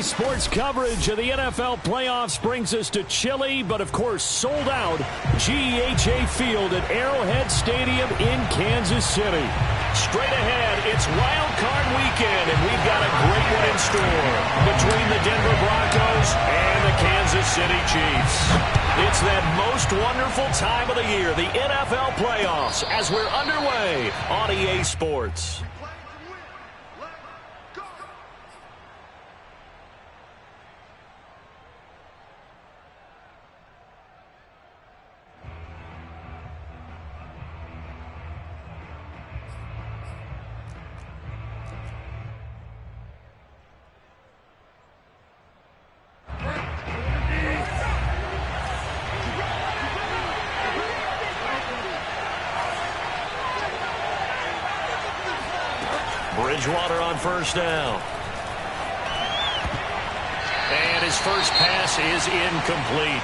Sports coverage of the NFL playoffs brings us to chilly, but of course sold out GEHA Field at Arrowhead Stadium in Kansas City. Straight ahead, it's Wild Card Weekend, and we've got a great one in store between the Denver Broncos and the Kansas City Chiefs. It's that most wonderful time of the year, the NFL playoffs, as we're underway on EA Sports. Bridgewater on first down. And his first pass is incomplete.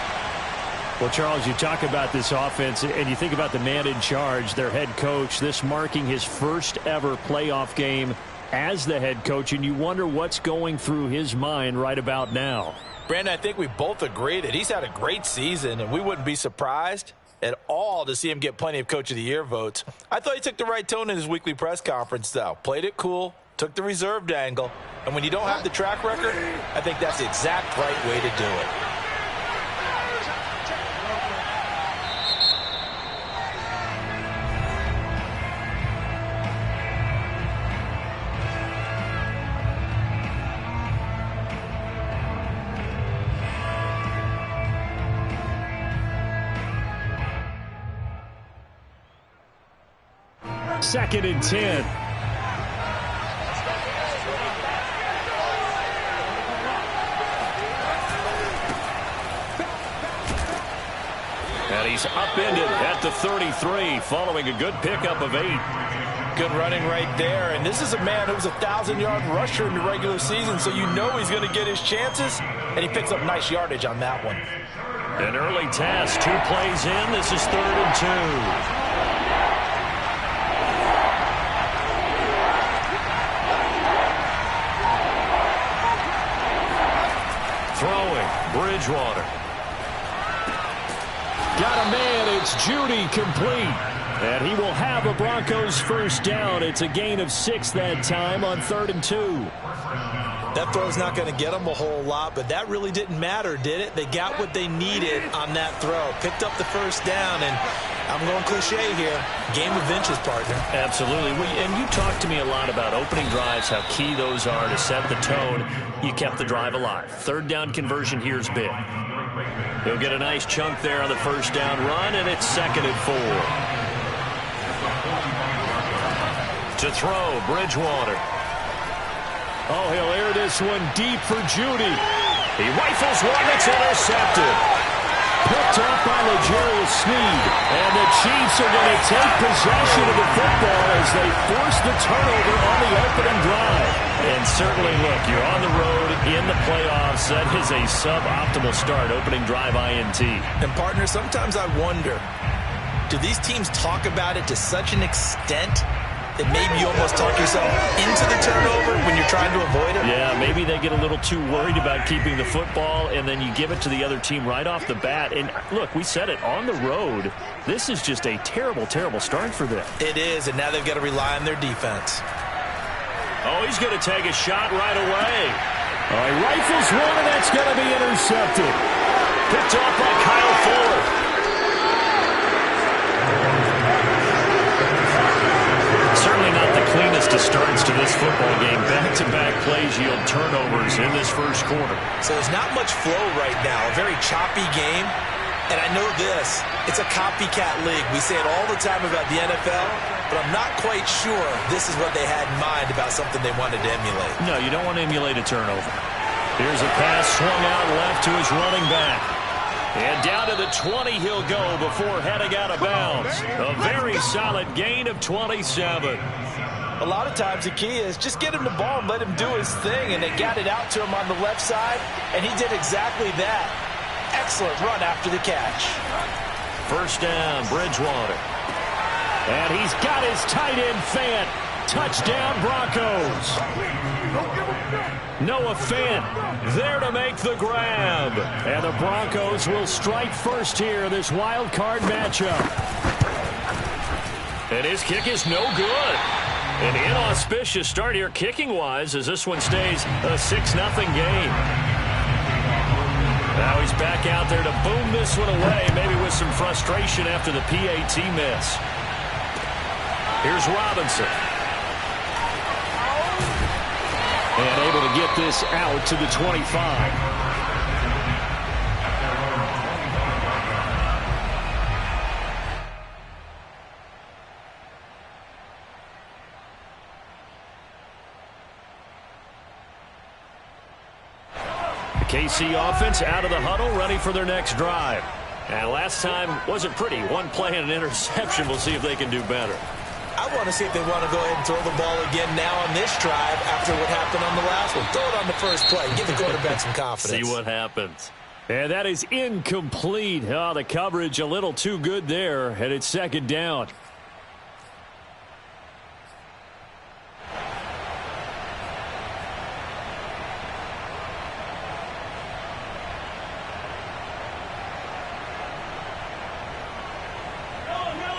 Well, Charles, you talk about this offense, and you think about the man in charge, their head coach, this marking his first ever playoff game as the head coach, and you wonder what's going through his mind right about now. Brandon, I think we both agree that he's had a great season, and we wouldn't be surprised at all to see him get plenty of Coach of the Year votes. I thought he took the right tone in his weekly press conference, though. Played it cool, took the reserved angle, and when you don't have the track record, I think that's the exact right way to do it. Second and 10. And he's upended at the 33 following a good pickup of 8. Good running right there. And this is a man who was a 1,000-yard rusher in the regular season, so you know he's going to get his chances. And he picks up nice yardage on that one. An early task, 2 plays in. This is 3rd and 2. Throwing, Bridgewater. Got a man, it's Judy, complete. And he will have a Broncos first down. It's a gain of 6 that time on 3rd and 2. That throw's not going to get them a whole lot, but that really didn't matter, did it? They got what they needed on that throw. Picked up the first down, and I'm going cliche here. Game of inches, partner. Absolutely. And you talked to me a lot about opening drives, how key those are to set the tone. You kept the drive alive. 3rd down conversion here is big. He'll get a nice chunk there on the first down run, and it's 2nd and 4. To throw, Bridgewater. Oh, he'll air this one deep for Judy. He rifles one that's intercepted. Picked up by L'Jarius Sneed. And the Chiefs are going to take possession of the football as they force the turnover on the opening drive. And certainly, look, you're on the road in the playoffs. That is a suboptimal start, opening drive INT. And, partner, sometimes I wonder, do these teams talk about it to such an extent that maybe you almost talk yourself into the turnover when you're trying to avoid it? Yeah, maybe they get a little too worried about keeping the football, and then you give it to the other team right off the bat. And, look, we said it, on the road, this is just a terrible, terrible start for them. It is, and now they've got to rely on their defense. Oh, he's going to take a shot right away. Oh, he rifles one, and that's going to be intercepted. Picked off by Kyle Ford. Certainly not the cleanest of starts to this football game. Back-to-back plays yield turnovers in this first quarter. So there's not much flow right now. A very choppy game. And I know this. It's a copycat league. We say it all the time about the NFL, but I'm not quite sure this is what they had in mind about something they wanted to emulate. No, you don't want to emulate a turnover. Here's a pass swung out left to his running back. And down to the 20 he'll go before heading out of bounds. A very solid gain of 27. A lot of times the key is just get him the ball and let him do his thing, and they got it out to him on the left side, and he did exactly that. Excellent run after the catch. First down, Bridgewater. And he's got his tight end Fant. Touchdown, Broncos. Noah Fant there to make the grab. And the Broncos will strike first here in this wild card matchup. And his kick is no good. An inauspicious start here kicking-wise as this one stays a 6-0 game. Now he's back out there to boom this one away, maybe with some frustration after the PAT miss. Here's Robinson. And able to get this out to the 25. KC offense out of the huddle, ready for their next drive. And last time wasn't pretty. One play and an interception. We'll see if they can do better. I want to see if they want to go ahead and throw the ball again now on this drive after what happened on the last one. Throw it on the first play. Give the quarterback some confidence. See what happens. And that is incomplete. Oh, the coverage a little too good there, and it's second down.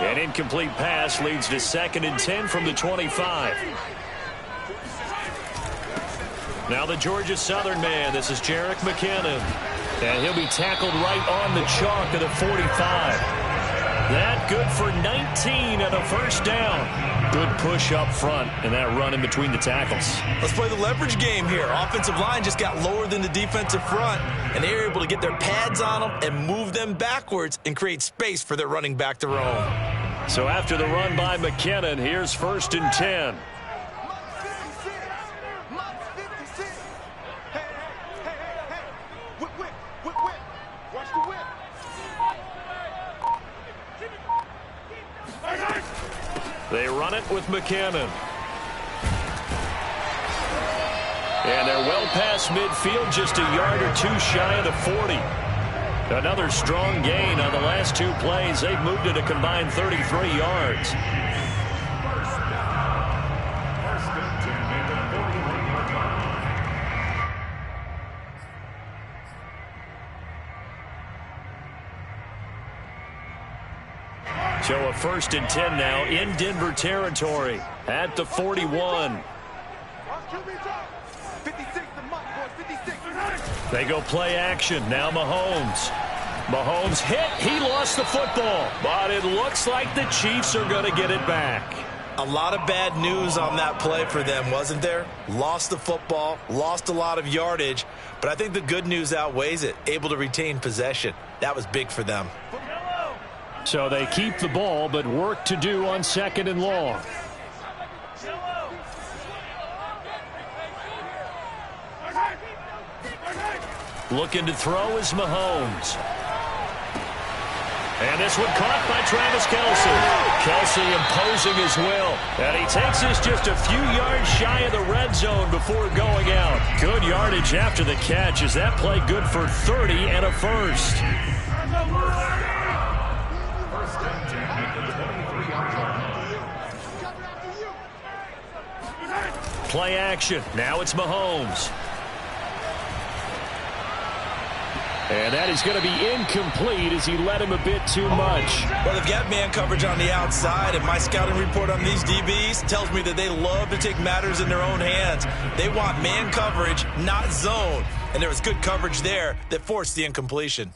An incomplete pass leads to 2nd and 10 from the 25. Now the Georgia Southern man. This is Jerick McKinnon. And he'll be tackled right on the chalk of the 45. That good for 19 and a first down. Good push up front and that run in between the tackles. Let's play the leverage game here. Offensive line just got lower than the defensive front, and they were able to get their pads on them and move them backwards and create space for their running back to roam. So after the run by McKinnon, here's 1st and 10. They run it with McKinnon. And they're well past midfield, just a yard or two shy of the 40. Another strong gain on the last 2 plays. They've moved it a combined 33 yards. So a 1st and 10 now in Denver territory at the 41. They go play action. Now Mahomes. Mahomes hit. He lost the football. But it looks like the Chiefs are going to get it back. A lot of bad news on that play for them, wasn't there? Lost the football, lost a lot of yardage, but I think the good news outweighs it. Able to retain possession. That was big for them. So they keep the ball, but work to do on 2nd and long. Looking to throw is Mahomes. And this one caught by Travis Kelce. Kelce imposing his will. And he takes this just a few yards shy of the red zone before going out. Good yardage after the catch. Is that play good for 30 and a first? Play action. Now it's Mahomes. And that is going to be incomplete as he led him a bit too much. Well, they've got man coverage on the outside, and my scouting report on these DBs tells me that they love to take matters in their own hands. They want man coverage, not zone. And there was good coverage there that forced the incompletion.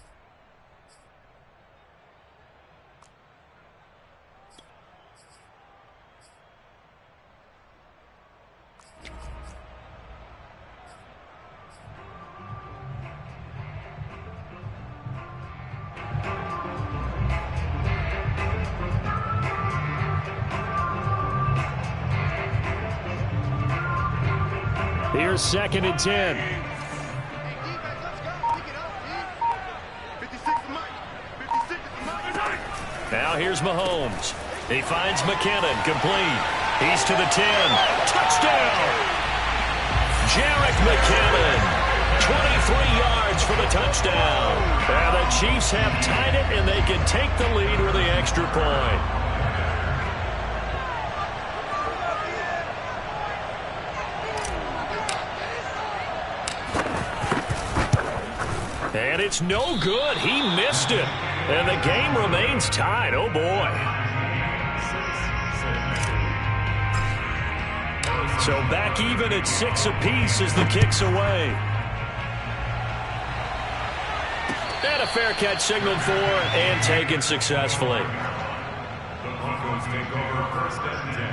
Here's 2nd and 10. Now here's Mahomes. He finds McKinnon, complete. He's to the 10. Touchdown! Jerick McKinnon, 23 yards for the touchdown. And the Chiefs have tied it, and they can take the lead with the extra point. And it's no good. He missed it. And the game remains tied. Oh, boy. So back even at 6 apiece as the kick's away. And a fair catch signaled for and taken successfully. The Broncos take over first and 10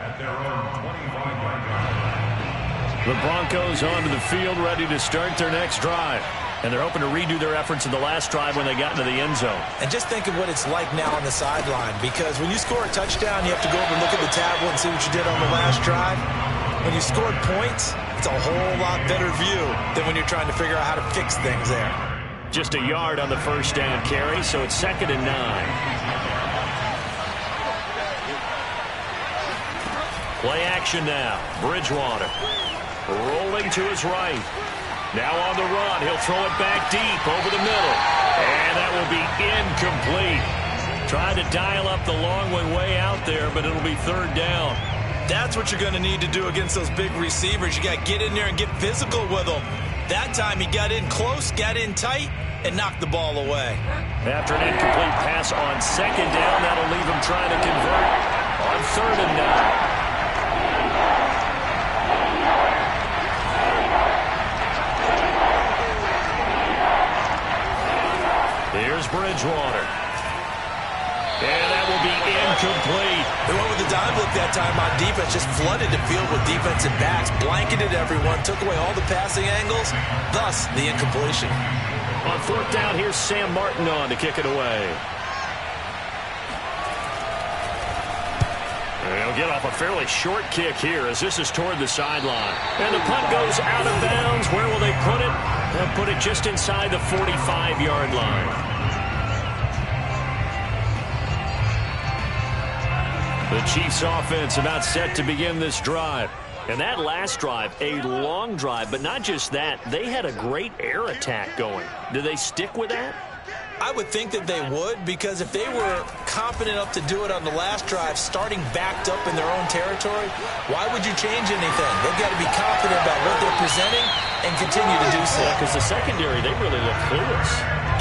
at their own 25-yard line. The Broncos onto the field, ready to start their next drive. And they're hoping to redo their efforts in the last drive when they got into the end zone. And just think of what it's like now on the sideline, because when you score a touchdown, you have to go over and look at the tablet and see what you did on the last drive. When you scored points, it's a whole lot better view than when you're trying to figure out how to fix things there. Just a yard on the first down carry, so it's 2nd and 9. Play action now. Bridgewater rolling to his right. Now on the run, he'll throw it back deep over the middle. And that will be incomplete. Trying to dial up the long one way out there, but it'll be 3rd down. That's what you're going to need to do against those big receivers. You got to get in there and get physical with them. That time he got in close, got in tight, and knocked the ball away. After an incomplete pass on 2nd down, that'll leave him trying to convert on 3rd and 9. Here's Bridgewater. And that will be incomplete. They went with the dime look that time on defense, just flooded the field with defensive backs, blanketed everyone, took away all the passing angles, thus the incompletion. On 4th down, here's Sam Martin on to kick it away. And he'll get off a fairly short kick here as this is toward the sideline. And the punt goes out of bounds. Where will they put it? They'll put it just inside the 45-yard line. The Chiefs offense about set to begin this drive. And that last drive, a long drive, but not just that. They had a great air attack going. Do they stick with that? I would think that they would, because if they were confident enough to do it on the last drive, starting backed up in their own territory, why would you change anything? They've got to be confident about what they're presenting and continue to do so. Because the secondary, they really look clueless.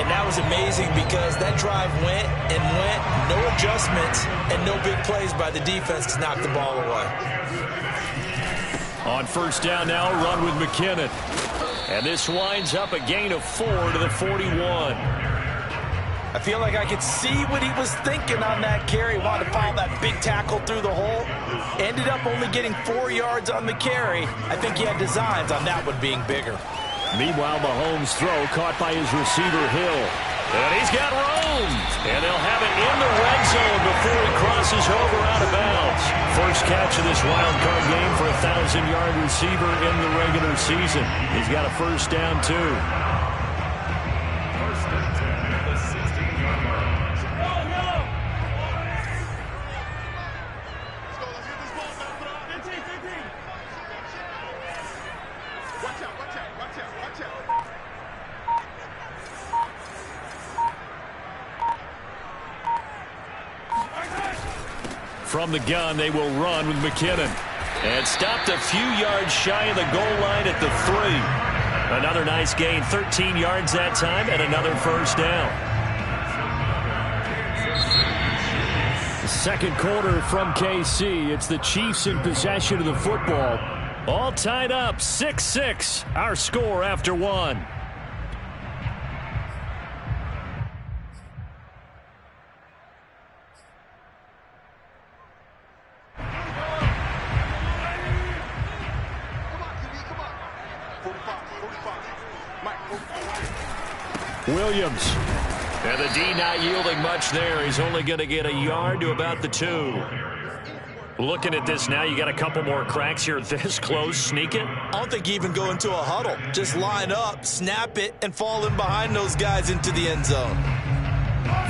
And that was amazing because that drive went and went, no adjustments, and no big plays by the defense to knock the ball away. On 1st down now, run with McKinnon. And this winds up a gain of 4 to the 41. I feel like I could see what he was thinking on that carry. Wanted to follow that big tackle through the hole. Ended up only getting 4 yards on the carry. I think he had designs on that one being bigger. Meanwhile, Mahomes' throw caught by his receiver, Hill. And he's got room. And they'll have it in the red zone before he crosses over out of bounds. First catch of this wild card game for a 1,000-yard receiver in the regular season. He's got a first down, too. From the gun, they will run with McKinnon. And stopped a few yards shy of the goal line at the 3. Another nice gain, 13 yards that time, and another first down. The second quarter from KC. It's the Chiefs in possession of the football. All tied up, 6-6. Our score after 1. Williams. And the D not yielding much there. He's only going to get a yard to about the 2. Looking at this now, you got a couple more cracks here this close. Sneak it. I don't think you even go into a huddle. Just line up, snap it, and fall in behind those guys into the end zone.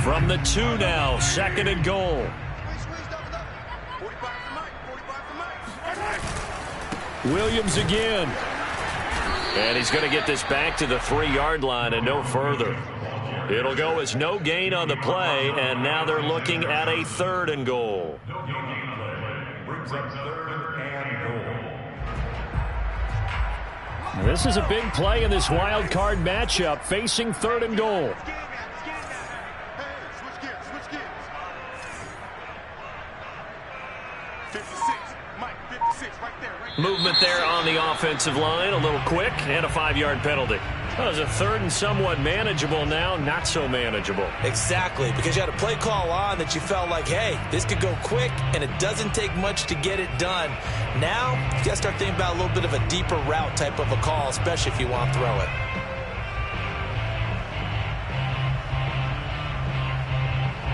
From the 2 now, 2nd and goal. Williams again. And he's going to get this back to the 3-yard line and no further. It'll go as no gain on the play, and now they're looking at a 3rd and goal. No gain on the play. Brings up 3rd and goal. This is a big play in this wild card matchup, facing 3rd and goal. Movement there on the offensive line, a little quick, and a 5-yard penalty. That was a 3rd and somewhat manageable, now not so manageable. Exactly, because you had a play call on that you felt like, hey, this could go quick, and it doesn't take much to get it done. Now, you got to start thinking about a little bit of a deeper route type of a call, especially if you want to throw it.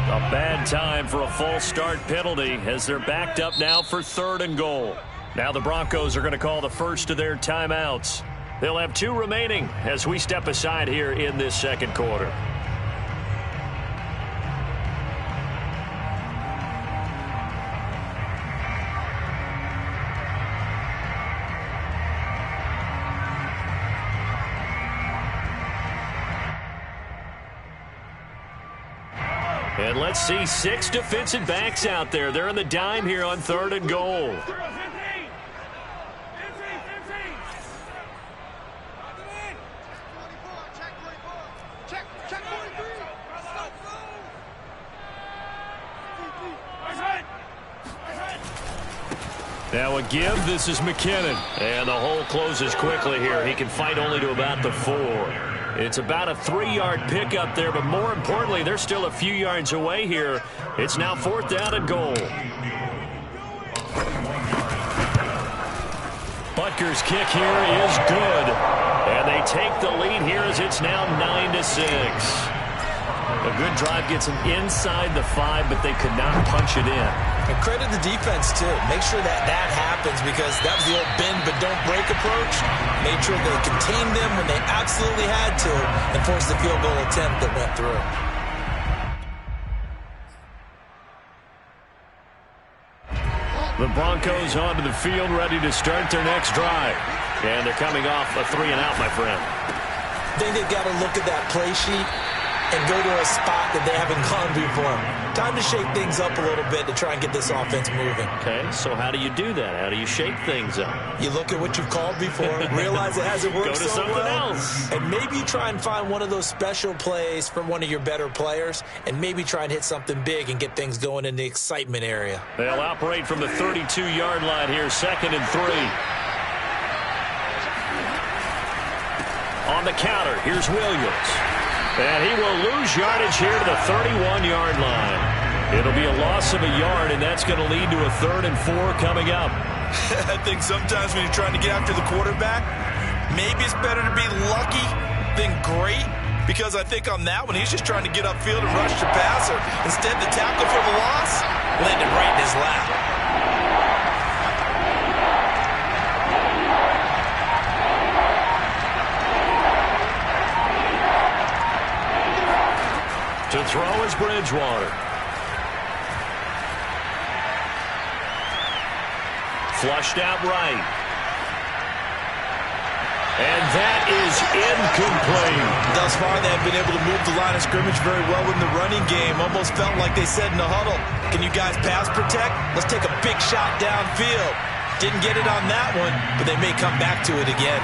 A bad time for a false start penalty as they're backed up now for 3rd and goal. Now the Broncos are going to call the first of their timeouts. They'll have 2 remaining as we step aside here in this second quarter. And let's see 6 defensive backs out there. They're in the dime here on 3rd and goal. Now a give, this is McKinnon. And the hole closes quickly here. He can fight only to about the 4. It's about a 3-yard pickup there, but more importantly, they're still a few yards away here. It's now 4th down and goal. Butker's kick here is good. And they take the lead here as it's now 9-6. A good drive gets them inside the 5, but they could not punch it in. And credit the defense, too. Make sure that happens because that was the old bend but don't break approach. Made sure they contained them when they absolutely had to and forced the field goal attempt that went through. The Broncos onto the field ready to start their next drive. And they're coming off a 3-and-out, my friend. I think they've got to look at that play sheet and go to a spot that they haven't gone before. Time to shake things up a little bit to try and get this offense moving. Okay, so how do you do that? How do you shake things up? You look at what you've called before, realize it hasn't worked go to so something well, else. and maybe try and find one of those special plays from one of your better players, and maybe try and hit something big and get things going in the excitement area. They'll operate from the 32-yard line here, 2nd and 3. On the counter, here's Williams. And he will lose yardage here to the 31-yard line. It'll be a loss of a yard, and that's going to lead to a 3rd and 4 coming up. I think sometimes when you're trying to get after the quarterback, maybe it's better to be lucky than great, because I think on that one, he's just trying to get upfield and rush the passer. Instead, the tackle for the loss landed right in his lap. To throw is Bridgewater. Flushed out right. And that is incomplete. Thus far, they have been able to move the line of scrimmage very well in the running game. Almost felt like they said in the huddle, can you guys pass protect? Let's take a big shot downfield. Didn't get it on that one, but they may come back to it again.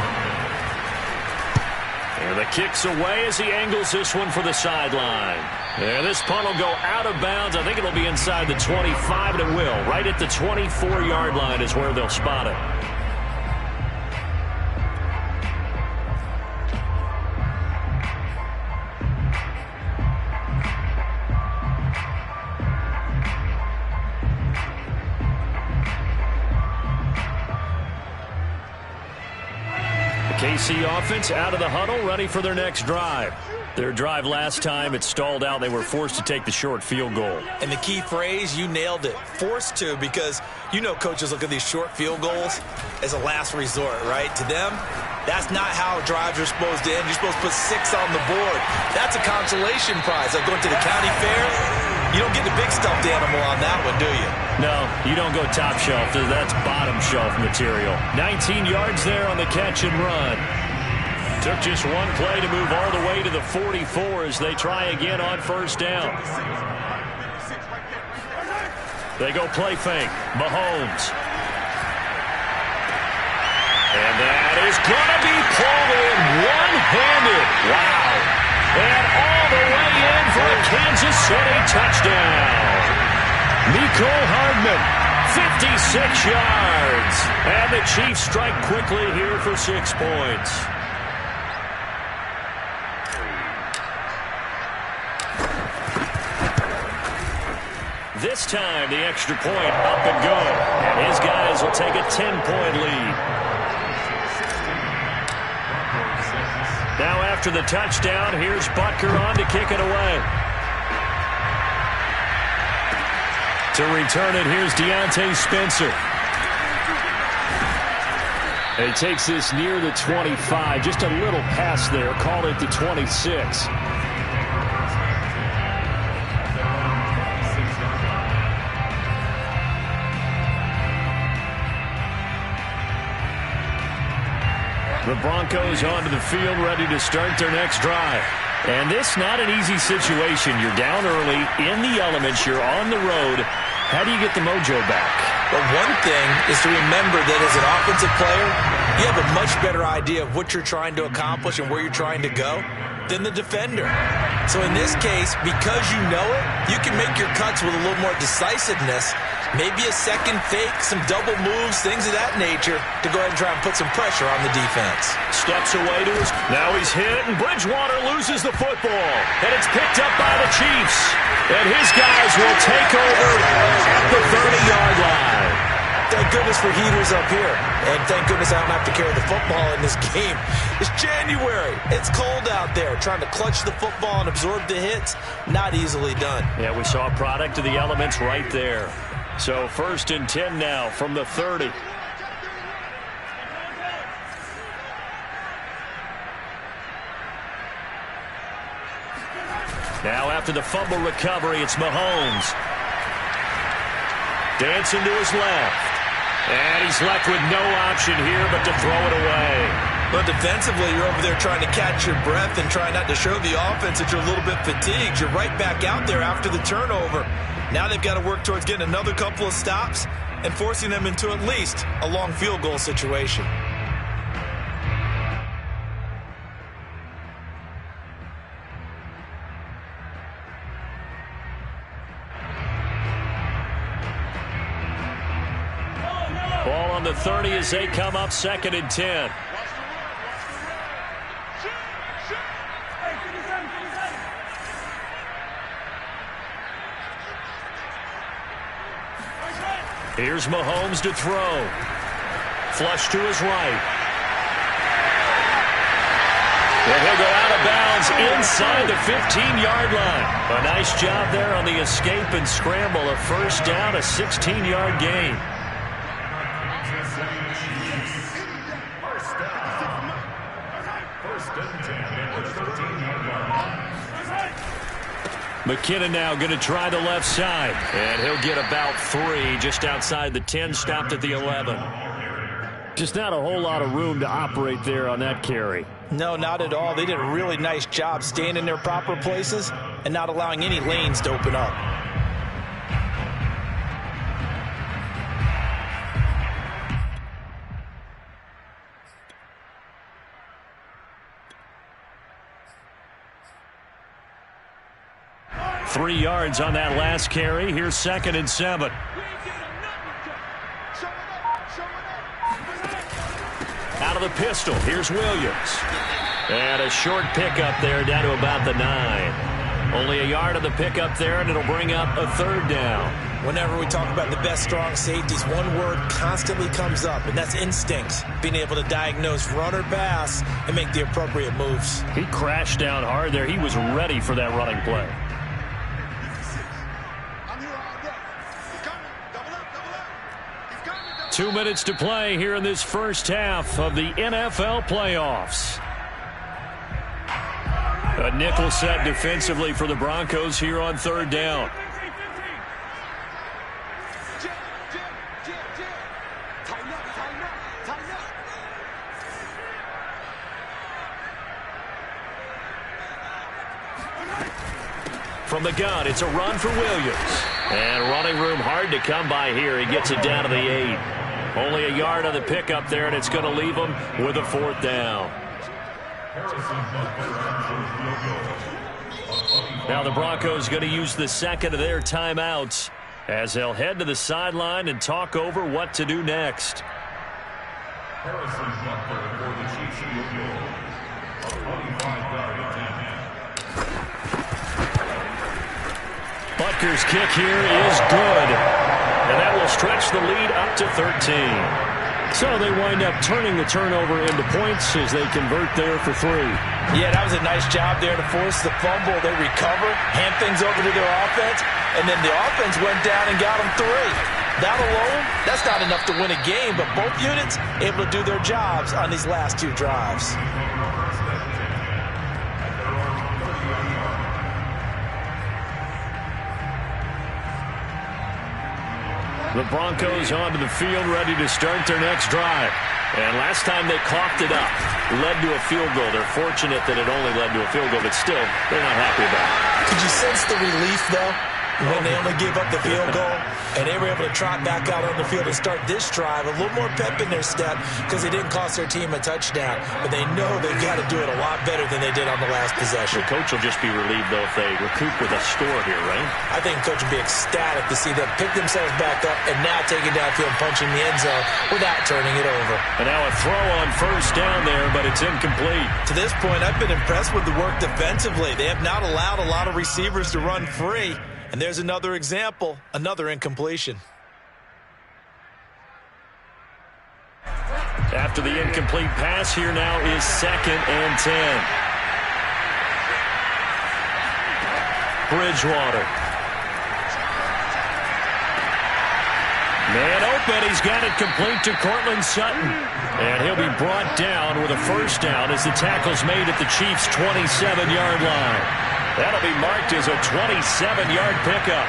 And the kick's away as he angles this one for the sideline. And this punt will go out of bounds. I think it'll be inside the 25, and it will. Right at the 24-yard line is where they'll spot it. KC offense out of the huddle, ready for their next drive. Their drive last time, it stalled out. They were forced to take the short field goal. And the key phrase, you nailed it. Forced to, because you know coaches look at these short field goals as a last resort, right? To them, that's not how drives are supposed to end. You're supposed to put 6 on the board. That's a consolation prize. Like going to the county fair, you don't get the big stuffed animal on that one, do you? No, you don't go top shelf. That's bottom shelf material. 19 yards there on the catch and run. Took just one play to move all the way to the 44 as they try again on first down. They go play fake. Mahomes. And that And is going to be pulled in one-handed. Wow. And all the way in for a Kansas City touchdown. Mecole Hardman, 56 yards. And the Chiefs strike quickly here for 6 points. This time, the extra point up and good. And his guys will take a 10-point lead. Now after the touchdown, here's Butker on to kick it away. To return it, here's Deontay Spencer. And he takes this near the 25. Just a little pass there. Call it the 26. The Broncos onto the field, ready to start their next drive. And this not an easy situation. You're down early, in the elements, you're on the road. How do you get the mojo back? Well, one thing is to remember that as an offensive player, you have a much better idea of what you're trying to accomplish and where you're trying to go than the defender. So in this case, because you know it, you can make your cuts with a little more decisiveness. Maybe a second fake, some double moves, things of that nature to go ahead and try and put some pressure on the defense. Steps away to his... Now he's hit, and Bridgewater loses the football. And it's picked up by the Chiefs. And his guys will take over at the 30-yard line. Thank goodness for heaters up here. And thank goodness I don't have to carry the football in this game. It's January. It's cold out there. Trying to clutch the football and absorb the hits, not easily done. Yeah, we saw a product of the elements right there. So 1st and 10 now from the 30. Now after the fumble recovery, it's Mahomes. Dancing to his left. And he's left with no option here but to throw it away. But defensively, you're over there trying to catch your breath and try not to show the offense that you're a little bit fatigued. You're right back out there after the turnover. Now they've got to work towards getting another couple of stops and forcing them into at least a long field goal situation. Ball on the 30 as they come up 2nd and 10. Here's Mahomes to throw. Flush to his right. And he'll go out of bounds inside the 15-yard line. A nice job there on the escape and scramble. A first down, a 16-yard gain. McKinnon now going to try the left side. And he'll get about 3 just outside the 10, stopped at the 11. Just not a whole lot of room to operate there on that carry. No, not at all. They did a really nice job staying in their proper places and not allowing any lanes to open up. Three yards on that last carry. Here's 2nd and 7. Out of the pistol. Here's Williams. And a short pickup there down to about the 9. Only a yard of the pickup there, and it'll bring up a 3rd down. Whenever we talk about the best strong safeties, one word constantly comes up, and that's instincts. Being able to diagnose run or pass and make the appropriate moves. He crashed down hard there. He was ready for that running play. Two minutes to play here in this first half of the NFL playoffs. A nickel set defensively for the Broncos here on 3rd down. From the gun, it's a run for Williams. And running room hard to come by here. He gets it down to the 8. Only a yard on the pickup there, and it's going to leave them with a 4th down. Now the Broncos going to use the second of their timeouts as they'll head to the sideline and talk over what to do next. Butker's kick here is good, and that will stretch the lead up to 13. So they wind up turning the turnover into points as they convert there for 3. Yeah, that was a nice job there to force the fumble. They recover, hand things over to their offense, and then the offense went down and got them 3. That alone, that's not enough to win a game, but both units able to do their jobs on these last 2 drives. The Broncos onto the field, ready to start their next drive. And last time they coughed it up, led to a field goal. They're fortunate that it only led to a field goal, but still, they're not happy about it. Could you sense the relief, though, when they only gave up the field goal? And they were able to trot back out on the field and start this drive. A little more pep in their step because it didn't cost their team a touchdown. But they know they've got to do it a lot better than they did on the last possession. The coach will just be relieved, though, if they recoup with a score here, right? I think the coach will be ecstatic to see them pick themselves back up and now take it downfield, punching the end zone without turning it over. And now a throw on 1st down there, but it's incomplete. To this point, I've been impressed with the work defensively. They have not allowed a lot of receivers to run free. And there's another example, another incompletion. After the incomplete pass, here now is 2nd and 10. Bridgewater. Man open, he's got it complete to Cortland Sutton. And he'll be brought down with a 1st down as the tackle's made at the Chiefs' 27-yard line. That'll be marked as a 27-yard pickup.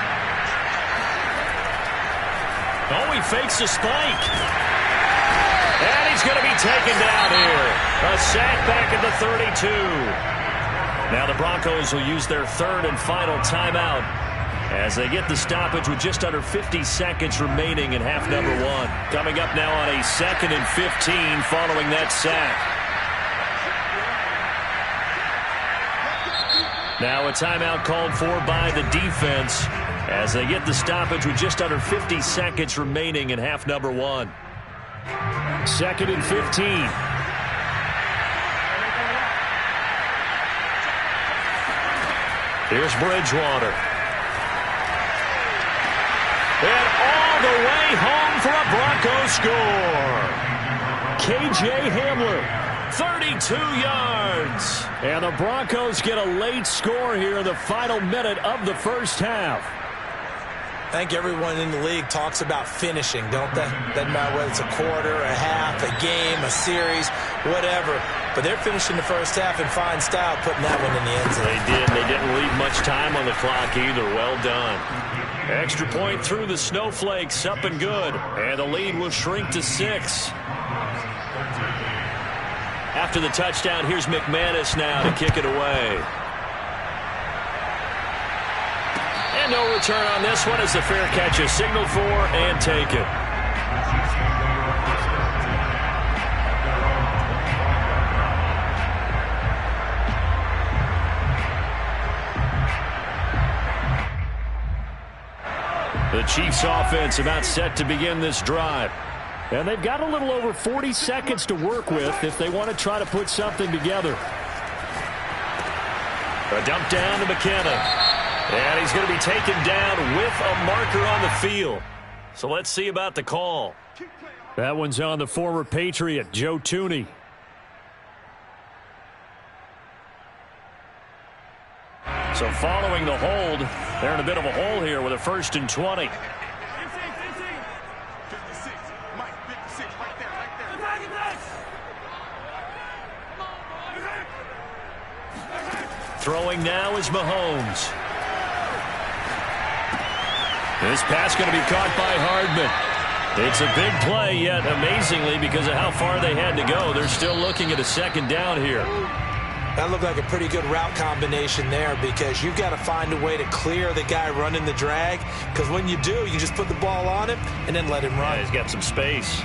Oh, he fakes a spike. And he's going to be taken down here. A sack back at the 32. Now the Broncos will use their 3rd and final timeout as they get the stoppage with just under 50 seconds remaining in half number 1. Coming up now on a 2nd and 15 following that sack. Now a timeout called for by the defense as they get the stoppage with just under 50 seconds remaining in half number 1. 2nd and 15. Here's Bridgewater. And all the way home for a Broncos score. KJ Hamler. 32 yards. And the Broncos get a late score here in the final minute of the 1st half. I think everyone in the league talks about finishing, don't they? Doesn't matter whether it's a quarter, a half, a game, a series, whatever. But they're finishing the 1st half in fine style, putting that one in the end zone. They did. They didn't leave much time on the clock either. Well done. Extra point through the snowflakes, up and good. And the lead will shrink to 6. After the touchdown, here's McManus now to kick it away. And no return on this one as the fair catch is signaled for and taken. The Chiefs offense about set to begin this drive. And they've got a little over 40 seconds to work with if they want to try to put something together. A dump down to McKenna. And he's going to be taken down with a marker on the field. So let's see about the call. That one's on the former Patriot, Joe Thuney. So following the hold, they're in a bit of a hole here with a 1st and 20. Throwing now is Mahomes. This pass going to be caught by Hardman. It's a big play, yet amazingly, because of how far they had to go, they're still looking at a 2nd down here. That looked like a pretty good route combination there because you've got to find a way to clear the guy running the drag, because when you do, you just put the ball on him and then let him run. Yeah, he's got some space.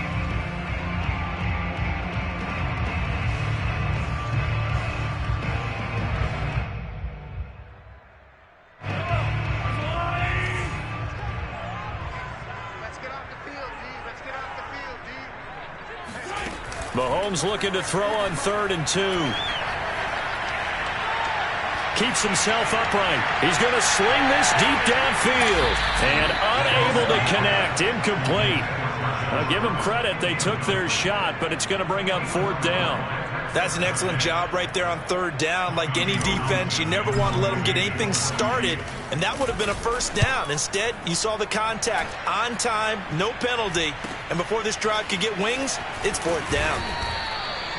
Mahomes looking to throw on 3rd and 2. Keeps himself upright. He's going to swing this deep downfield. And unable to connect. Incomplete. I'll give them credit. They took their shot, but it's going to bring up 4th down. That's an excellent job right there on 3rd down. Like any defense, you never want to let them get anything started, and that would have been a 1st down. Instead, you saw the contact on time, no penalty, and before this drive could get wings, it's 4th down.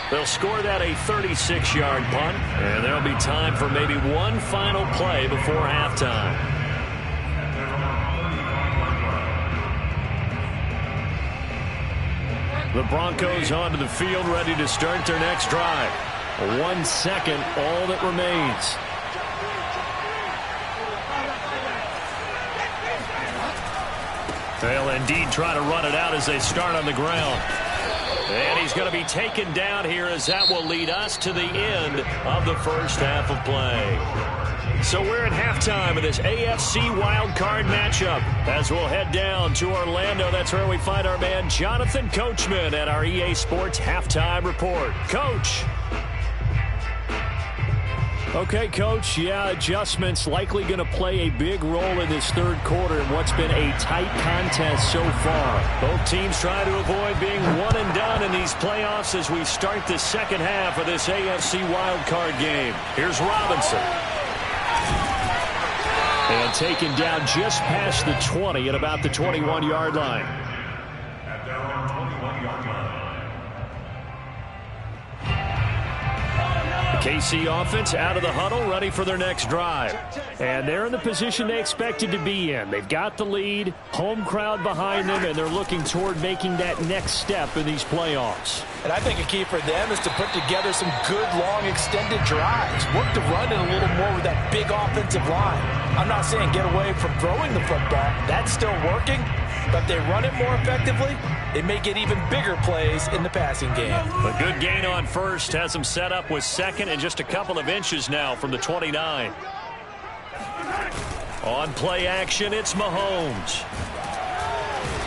They'll score that a 36-yard punt, and there'll be time for maybe one final play before halftime. The Broncos onto the field, ready to start their next drive. 1 second, all that remains. They'll indeed try to run it out as they start on the ground. And he's going to be taken down here, as that will lead us to the end of the first half of play. So we're at halftime of this AFC wildcard matchup. As we'll head down to Orlando, that's where we find our man Jonathan Coachman at our EA Sports Halftime Report. Coach. Okay, Coach, yeah, adjustments likely going to play a big role in this 3rd quarter in what's been a tight contest so far. Both teams trying to avoid being one and done in these playoffs as we start the second half of this AFC wildcard game. Here's Robinson. And taken down just past the 20 at about the 21-yard line. At their own 21-yard line. KC offense out of the huddle, ready for their next drive. And they're in the position they expected to be in. They've got the lead, home crowd behind them, and they're looking toward making that next step in these playoffs. And I think a key for them is to put together some good, long, extended drives. Work the run in a little more with that big offensive line. I'm not saying get away from throwing the football. That's still working. But if they run it more effectively, they may get even bigger plays in the passing game. A good gain on 1st has them set up with 2nd and just a couple of inches now from the 29. On play action, it's Mahomes.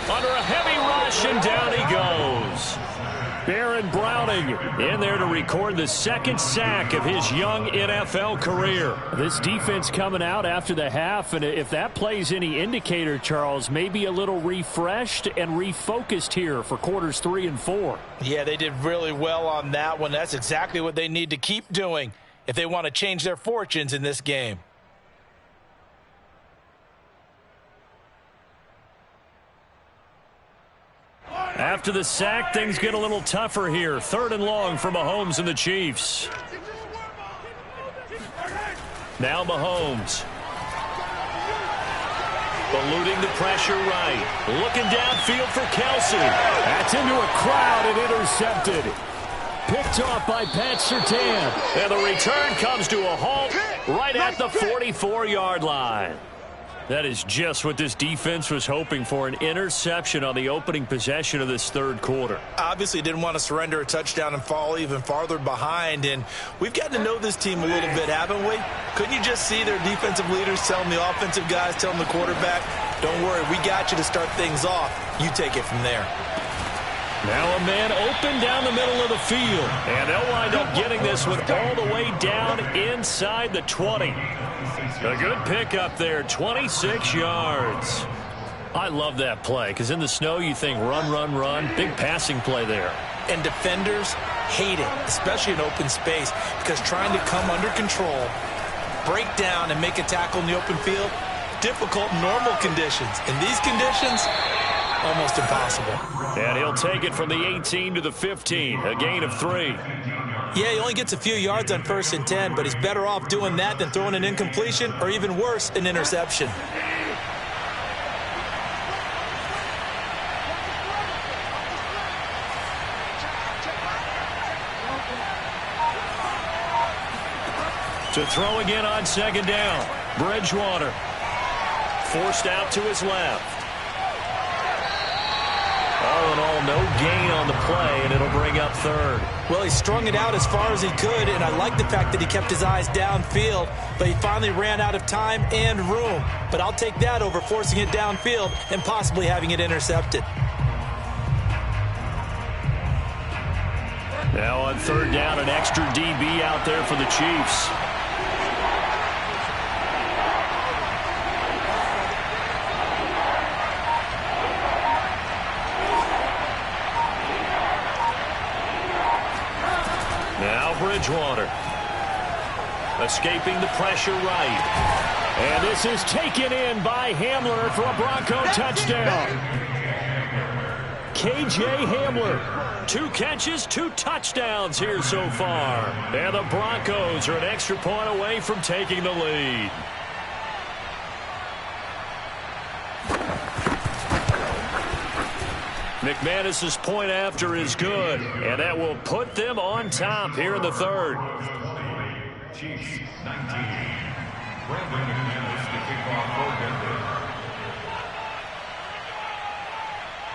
Under a heavy rush, and down he goes. Baron Browning in there to record the 2nd sack of his young NFL career. This defense coming out after the half, and if that plays any indicator, Charles, maybe a little refreshed and refocused here for quarters 3 and 4. Yeah, they did really well on that one. That's exactly what they need to keep doing if they want to change their fortunes in this game. After the sack, things get a little tougher here. 3rd and long for Mahomes and the Chiefs. Now Mahomes. Eluding the pressure right. Looking downfield for Kelsey. That's into a crowd and intercepted. Picked off by Pat Surtain. And the return comes to a halt right at the 44-yard line. That is just what this defense was hoping for, an interception on the opening possession of this 3rd quarter. Obviously didn't want to surrender a touchdown and fall even farther behind, and we've gotten to know this team a little bit, haven't we? Couldn't you just see their defensive leaders telling the offensive guys, telling the quarterback, don't worry, we got you to start things off. You take it from there. Now a man open down the middle of the field, and they'll wind up getting this one all the way down inside the 20. A good pickup there, 26 yards. I love that play because in the snow you think run, run, run. Big passing play there. And defenders hate it, especially in open space, because trying to come under control, break down, and make a tackle in the open field, difficult in normal conditions. In these conditions, almost impossible. And he'll take it from the 18 to the 15, a gain of 3. Yeah, he only gets a few yards on 1st and 10, but he's better off doing that than throwing an incompletion or even worse, an interception. To throw again on second down. Bridgewater forced out to his left. All in all, no gain on the play, and it'll bring up third. Well, he strung it out as far as he could, and I like the fact that he kept his eyes downfield, but he finally ran out of time and room. But I'll take that over forcing it downfield and possibly having it intercepted. Now on third down, an extra DB out there for the Chiefs. Now Bridgewater. Escaping the pressure right. And this is taken in by Hamler for a Bronco touchdown. K.J. Hamler. 2 catches, 2 touchdowns here so far. And the Broncos are an extra point away from taking the lead. McManus's point after is good, and that will put them on top here in the third. Chiefs 19. Brandon McManus to kick off for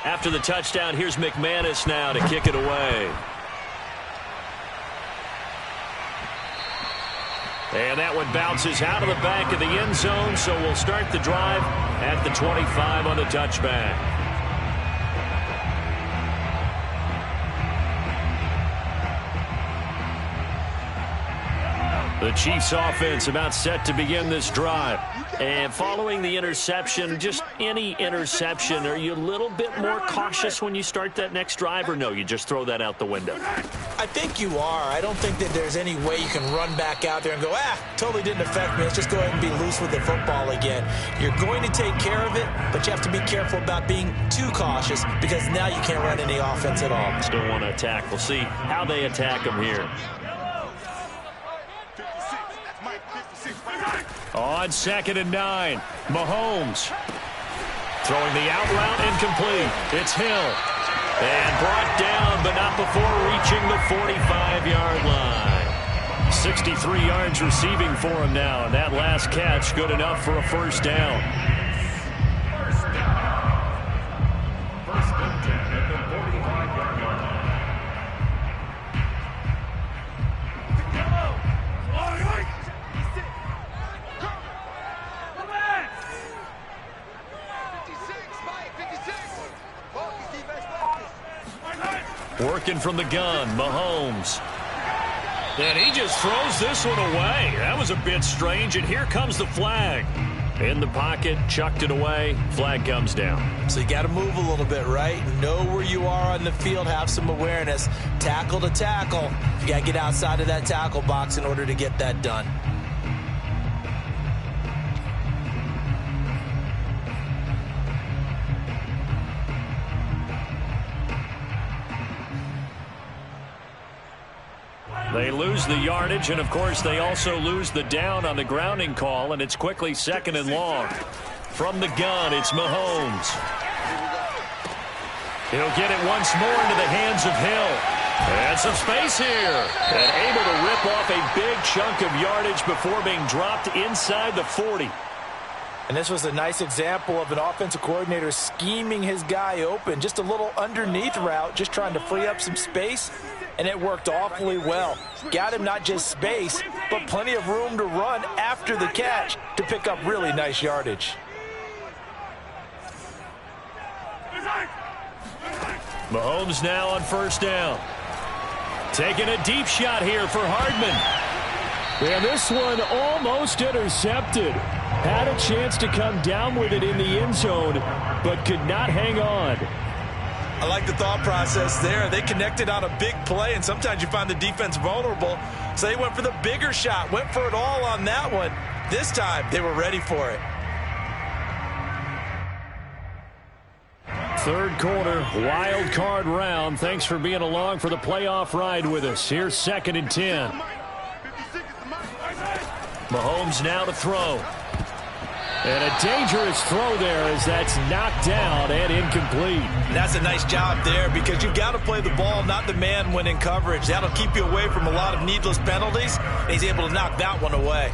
After the touchdown, here's McManus now to kick it away. And that one bounces out of the back of the end zone, so we'll start the drive at the 25 on the touchback. The Chiefs offense about set to begin this drive. And following the interception, just any interception, are you a little bit more cautious when you start that next drive, or no, you just throw that out the window? I think you are. I don't think that there's any way you can run back out there and go, totally didn't affect me. Let's just go ahead and be loose with the football again. You're going to take care of it, but you have to be careful about being too cautious because now you can't run any offense at all. Still want to attack. We'll see how they attack them here. On 2nd and 9, Mahomes throwing the out route incomplete. It's Hill. And brought down, but not before reaching the 45-yard line. 63 yards receiving for him now, and that last catch good enough for a first down. First and 10 at the 45-yard line. Working from the gun, Mahomes. And he just throws this one away. That was a bit strange, and here comes the flag. In the pocket, chucked it away, flag comes down. So you got to move a little bit, right? Know where you are on the field, have some awareness. Tackle to tackle. You got to get outside of that tackle box in order to get that done. They lose the yardage, and of course they also lose the down on the grounding call, and it's quickly 2nd and long. From the gun, it's Mahomes. He'll get it once more into the hands of Hill. And some space here. And able to rip off a big chunk of yardage before being dropped inside the 40. And this was a nice example of an offensive coordinator scheming his guy open. Just a little underneath route, just trying to free up some space. And it worked awfully well. Got him not just space, but plenty of room to run after the catch to pick up really nice yardage. Mahomes now on first down. Taking a deep shot here for Hardman. And this one almost intercepted. Had a chance to come down with it in the end zone, but could not hang on. I like the thought process there. They connected on a big play, and sometimes you find the defense vulnerable. So they went for the bigger shot, went for it all on that one. This time, they were ready for it. Third quarter, wild card round. Thanks for being along for the playoff ride with us. Here's 2nd and 10. Mahomes now to throw. And a dangerous throw there as that's knocked down and incomplete. And that's a nice job there because you've got to play the ball, not the man when in coverage. That'll keep you away from a lot of needless penalties. And he's able to knock that one away.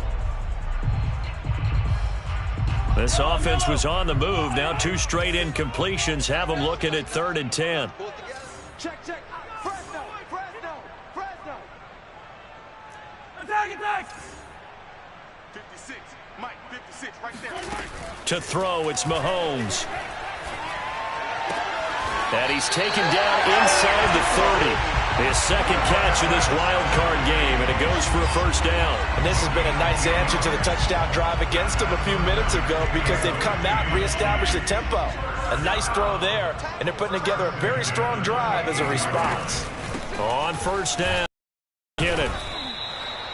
This offense was on the move. Now 2 straight incompletions have them looking at 3rd and 10. Check. Fresno. Attack. 56. Mike, 56 right there. To throw, it's Mahomes. And he's taken down inside the 30. His second catch of this wild card game, and it goes for a first down. And this has been a nice answer to the touchdown drive against them a few minutes ago because they've come out and reestablished the tempo. A nice throw there, and they're putting together a very strong drive as a response. On first down, Kennedy.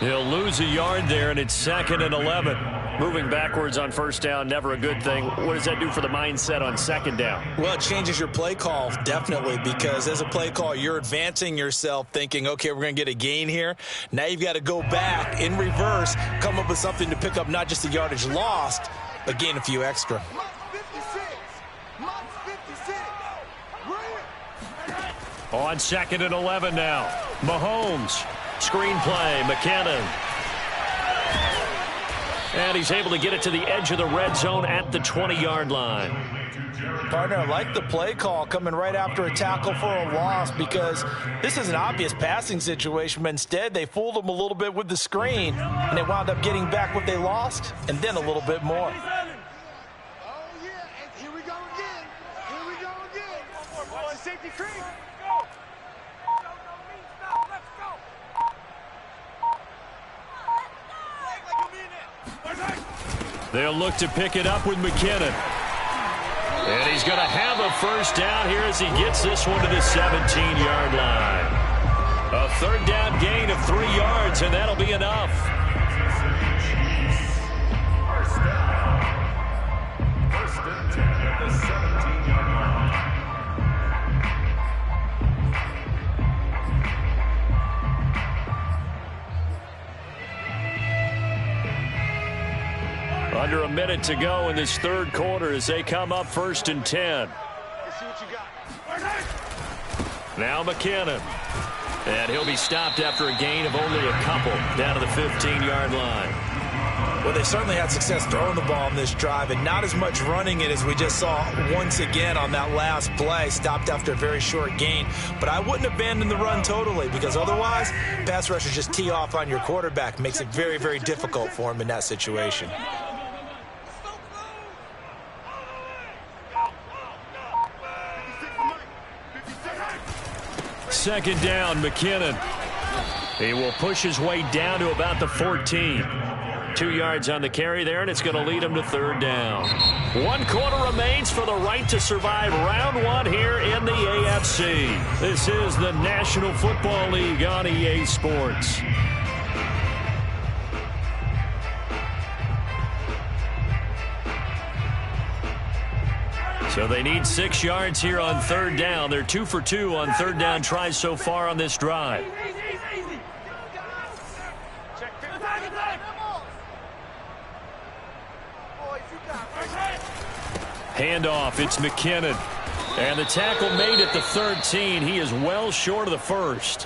He'll lose a yard there, and it's 2nd and 11. Moving backwards on first down, never a good thing. What does that do for the mindset on 2nd down? Well, it changes your play call, definitely, because as a play call, you're advancing yourself thinking, okay, we're going to get a gain here. Now you've got to go back in reverse, come up with something to pick up not just the yardage lost, but gain a few extra. On 2nd and 11 now. Mahomes. Screenplay. McKinnon. And he's able to get it to the edge of the red zone at the 20-yard line. Partner, I like the play call coming right after a tackle for a loss because this is an obvious passing situation, but instead they fooled them a little bit with the screen, and they wound up getting back what they lost and then a little bit more. Safety creek. They'll look to pick it up with McKinnon. And he's going to have a first down here as he gets this one to the 17-yard line. A 3rd down gain of 3 yards, and that'll be enough. First and 10 at the 17-yard line. Under a minute to go in this 3rd quarter as they come up 1st and 10. Let's see what you got. Now McKinnon. And he'll be stopped after a gain of only a couple down to the 15-yard line. Well, they certainly had success throwing the ball in this drive and not as much running it as we just saw once again on that last play, stopped after a very short gain. But I wouldn't abandon the run totally because otherwise, pass rushers just tee off on your quarterback. Makes it very, very difficult for him in that situation. Second down, McKinnon. He will push his way down to about the 14. 2 yards on the carry there, and it's going to lead him to 3rd down. 1 quarter remains for the right to survive round 1 here in the AFC. This is the National Football League on EA Sports. So they need 6 yards here on 3rd down. They're 2 for 2 on 3rd down tries so far on this drive. Handoff, it's McKinnon. And the tackle made at the 13. He is well short of the first.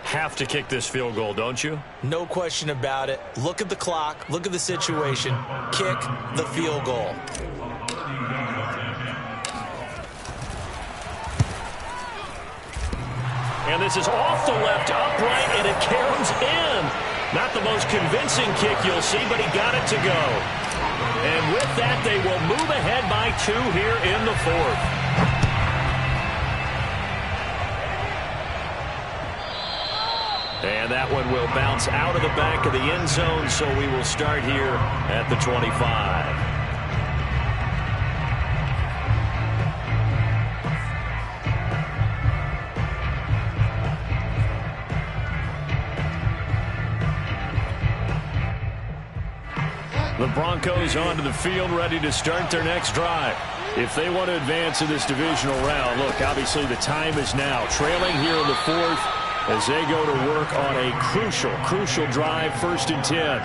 Have to kick this field goal, don't you? No question about it. Look at the clock. Look at the situation. Kick the field goal. And this is off the left upright, and it caroms in. Not the most convincing kick you'll see, but he got it to go. And with that, they will move ahead by 2 here in the 4th. And that one will bounce out of the back of the end zone, so we will start here at the 25. The Broncos onto the field, ready to start their next drive. If they want to advance in this divisional round, look, obviously the time is now. Trailing here in the 4th as they go to work on a crucial drive, 1st and 10.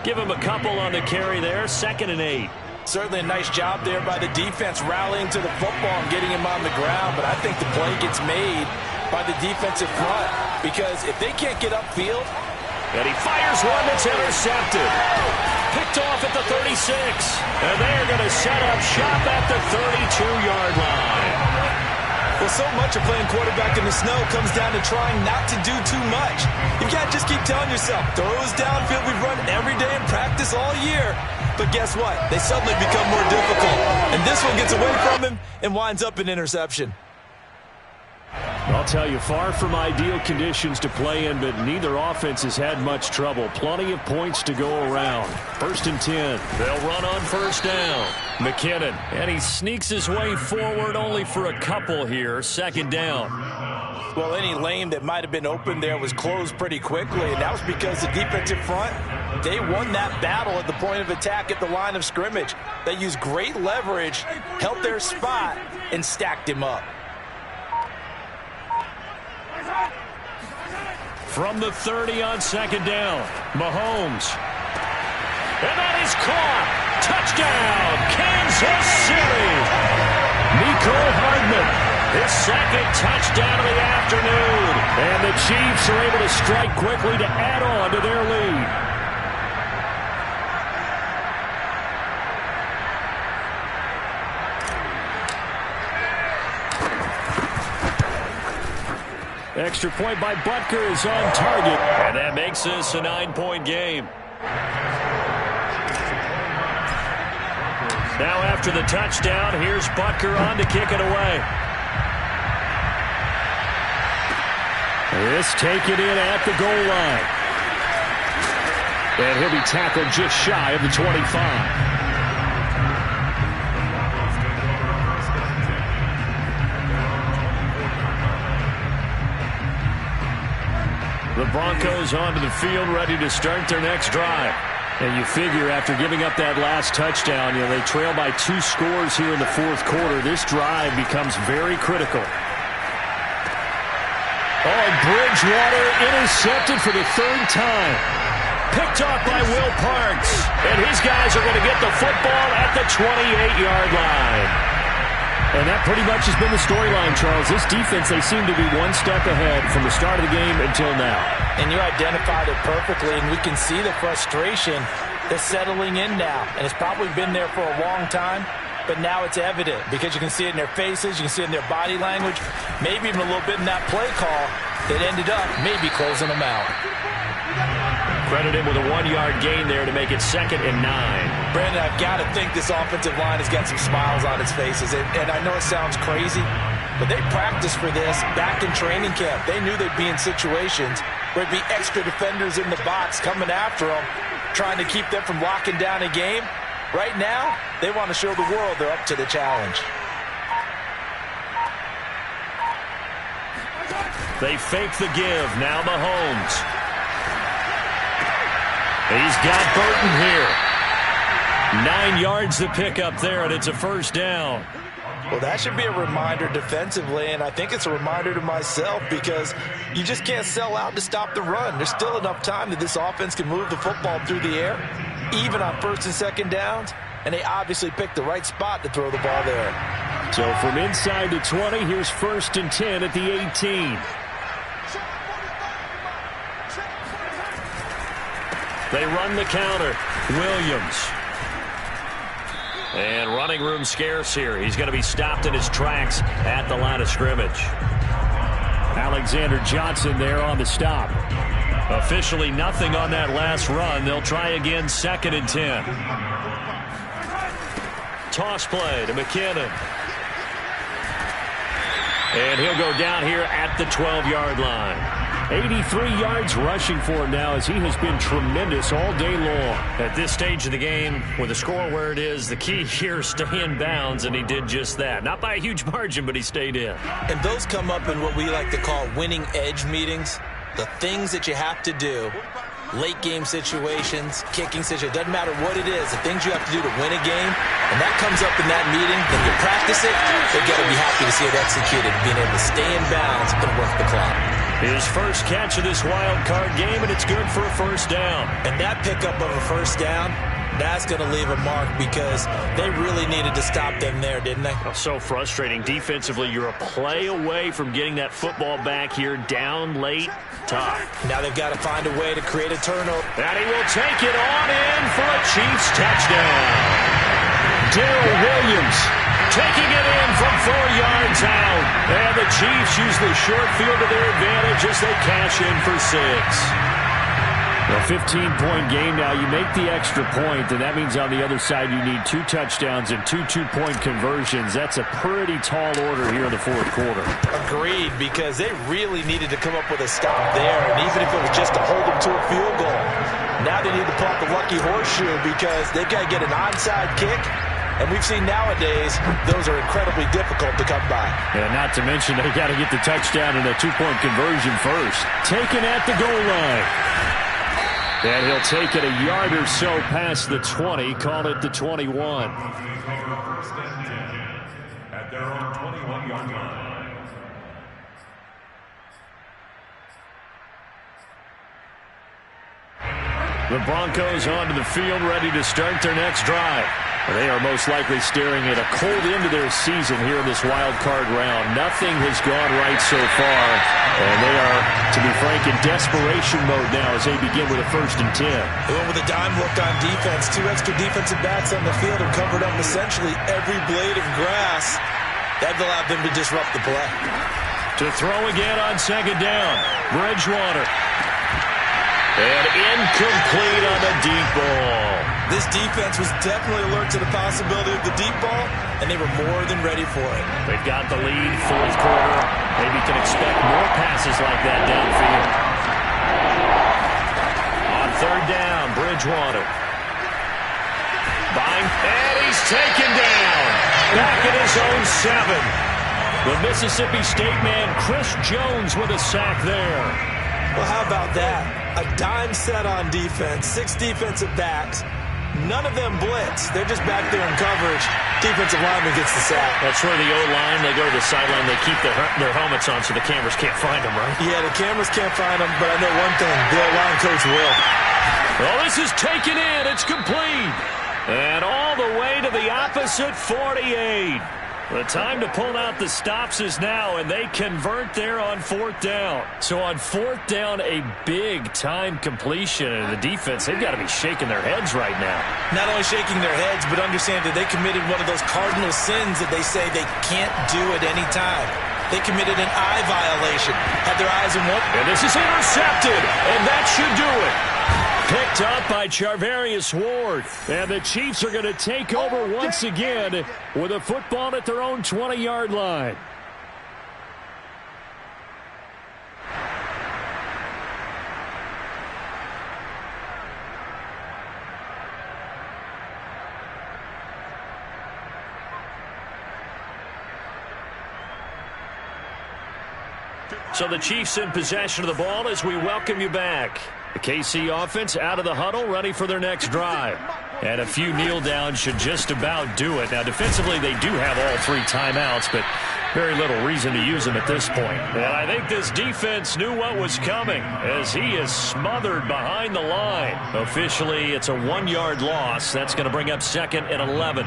Give him a couple on the carry there, 2nd and 8. Certainly a nice job there by the defense rallying to the football and getting him on the ground, but I think the play gets made by the defensive front because if they can't get upfield. And he fires one that's intercepted. Picked off at the 36. And they're going to set up shop at the 32-yard line. Well, so much of playing quarterback in the snow comes down to trying not to do too much. You can't just keep telling yourself, throws downfield we've run every day in practice all year. But guess what? They suddenly become more difficult. And this one gets away from him and winds up an interception. I'll tell you, far from ideal conditions to play in, but neither offense has had much trouble. Plenty of points to go around. 1st and 10. They'll run on 1st down. McKinnon, and he sneaks his way forward only for a couple here. 2nd down. Well, any lane that might have been open there was closed pretty quickly, and that was because the defensive front, they won that battle at the point of attack at the line of scrimmage. They used great leverage, held their spot, and stacked him up. From the 30 on 2nd down, Mahomes. And that is caught. Touchdown, Kansas City. Mecole Hardman, his 2nd touchdown of the afternoon. And the Chiefs are able to strike quickly to add on to their lead. Extra point by Butker is on target. And that makes this a 9-point game. Now after the touchdown, here's Butker on to kick it away. This taken in at the goal line. And he'll be tackled just shy of the 25. The Broncos onto the field, ready to start their next drive. And you figure after giving up that last touchdown, they trail by 2 scores here in the 4th quarter. This drive becomes very critical. Oh, Bridgewater intercepted for the 3rd time. Picked off by Will Parks. And his guys are going to get the football at the 28-yard line. And that pretty much has been the storyline, Charles. This defense, they seem to be one step ahead from the start of the game until now. And you identified it perfectly, and we can see the frustration that's settling in now. And it's probably been there for a long time, but now it's evident because you can see it in their faces, you can see it in their body language, maybe even a little bit in that play call that ended up maybe closing them out. Credit him with a 1-yard gain there to make it 2nd and 9. Brandon, I've got to think this offensive line has got some smiles on its faces. And I know it sounds crazy, but they practiced for this back in training camp. They knew they'd be in situations where there'd be extra defenders in the box coming after them, trying to keep them from locking down a game. Right now, they want to show the world they're up to the challenge. They fake the give. Now Mahomes. He's got Burton here. 9 yards to pick up there, and it's a 1st down. Well, that should be a reminder defensively, and I think it's a reminder to myself because you just can't sell out to stop the run. There's still enough time that this offense can move the football through the air, even on 1st and 2nd downs, and they obviously picked the right spot to throw the ball there. So from inside the 20, here's 1st and 10 at the 18. They run the counter. Williams. And running room scarce here. He's going to be stopped in his tracks at the line of scrimmage. Alexander Johnson there on the stop. Officially nothing on that last run. They'll try again 2nd and 10. Toss play to McKinnon. And he'll go down here at the 12-yard line. 83 yards rushing for him now as he has been tremendous all day long. At this stage of the game, with the score where it is, the key here is stay in bounds, and he did just that. Not by a huge margin, but he stayed in. And those come up in what we like to call winning edge meetings. The things that you have to do, late game situations, kicking situations, doesn't matter what it is, the things you have to do to win a game, and that comes up in that meeting, then you practice it, they've got to be happy to see it executed, being able to stay in bounds and work the clock. His first catch of this wild card game, and it's good for a first down. And that pickup of a first down, that's going to leave a mark because they really needed to stop them there, didn't they? Oh, so frustrating. Defensively, you're a play away from getting that football back here down late. Tough. Now they've got to find a way to create a turnover. And he will take it on in for a Chiefs touchdown. Darrell Williams taking it in from 4 yards out. And the Chiefs use the short field to their advantage as they cash in for 6. A 15-point game now. You make the extra point, and that means on the other side you need 2 touchdowns and 2 two-point conversions. That's a pretty tall order here in the fourth quarter. Agreed, because they really needed to come up with a stop there, and even if it was just to hold them to a field goal. Now they need to pull out the lucky horseshoe because they've got to get an onside kick, and we've seen nowadays those are incredibly difficult to come by. Yeah, not to mention they've got to get the touchdown and a 2-point conversion first. Taken at the goal line. And he'll take it a yard or so past the 20, call it the 21. First and 10 at their own 21-yard line. The Broncos onto the field, ready to start their next drive. They are most likely staring at a cold end to their season here in this wild card round. Nothing has gone right so far, and they are, to be frank, in desperation mode now as they begin with a 1st and 10. They went with a dime look on defense. 2 extra defensive backs on the field have covered up essentially every blade of grass. That allowed them to disrupt the play. To throw again on 2nd down, Bridgewater. And incomplete on the deep ball. This defense was definitely alert to the possibility of the deep ball, and they were more than ready for it. They've got the lead, fourth quarter. Maybe can expect more passes like that downfield. On 3rd down, Bridgewater. And he's taken down. Back at his own 7. The Mississippi State man, Chris Jones, with a sack there. Well, how about that? A dime set on defense, 6 defensive backs. None of them blitz. They're just back there in coverage. Defensive lineman gets the sack. That's where the O-line, they go to the sideline, they keep their helmets on so the cameras can't find them, right? Yeah, the cameras can't find them, but I know one thing, the O-line coach will. Well, this is taken in. It's complete. And all the way to the opposite 48. The time to pull out the stops is now, and they convert there on 4th down. So on 4th down, a big-time completion. And the defense, they've got to be shaking their heads right now. Not only shaking their heads, but understand that they committed one of those cardinal sins that they say they can't do at any time. They committed an eye violation. Had their eyes in one. And this is intercepted, and that should do it. Picked up by Charvarius Ward. And the Chiefs are going to take over once again with a football at their own 20-yard line. So the Chiefs in possession of the ball as we welcome you back. The KC offense out of the huddle, ready for their next drive. And a few kneel downs should just about do it. Now, defensively, they do have all 3 timeouts, but very little reason to use them at this point. And I think this defense knew what was coming as he is smothered behind the line. Officially, it's a 1-yard loss. That's going to bring up 2nd and 11.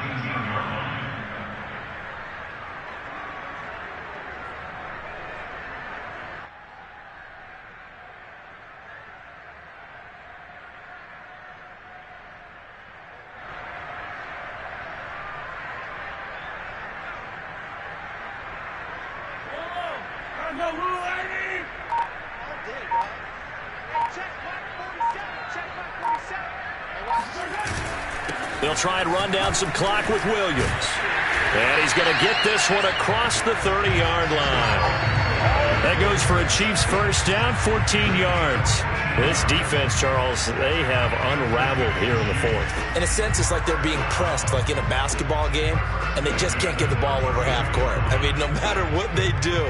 They'll try and run down some clock with Williams. And he's going to get this one across the 30-yard line. That goes for a Chiefs first down, 14 yards. This defense, Charles, they have unraveled here in the fourth. In a sense, it's like they're being pressed, like in a basketball game, and they just can't get the ball over half court. I mean, no matter what they do,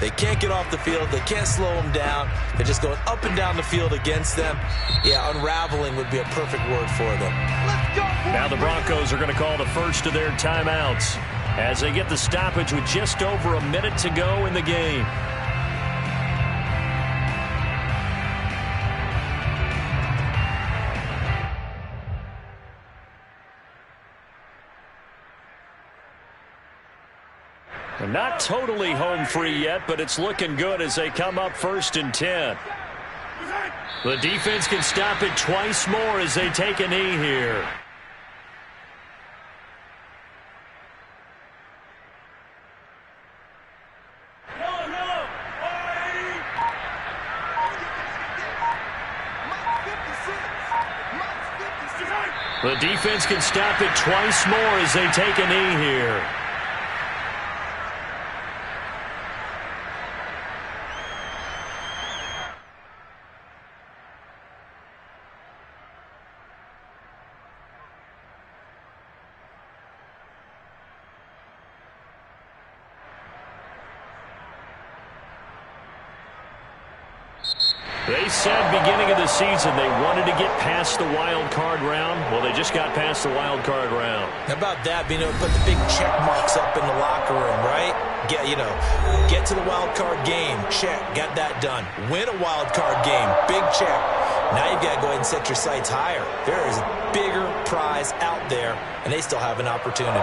they can't get off the field. They can't slow them down. They're just going up and down the field against them. Yeah, unraveling would be a perfect word for them. Now the Broncos are going to call the first of their timeouts as they get the stoppage with just over a minute to go in the game. Not totally home free yet, but it's looking good as they come up 1st and 10. The defense can stop it twice more as they take a knee here. The defense can stop it twice more as they take a knee here. They said beginning of the season they wanted to get past the wild card round. Well, they just got past the wild card round. How about that, being able to put the big check marks up in the locker room, right? Get to the wild card game, check, got that done. Win a wild card game, big check. Now you've got to go ahead and set your sights higher. There is a bigger prize out there, and they still have an opportunity.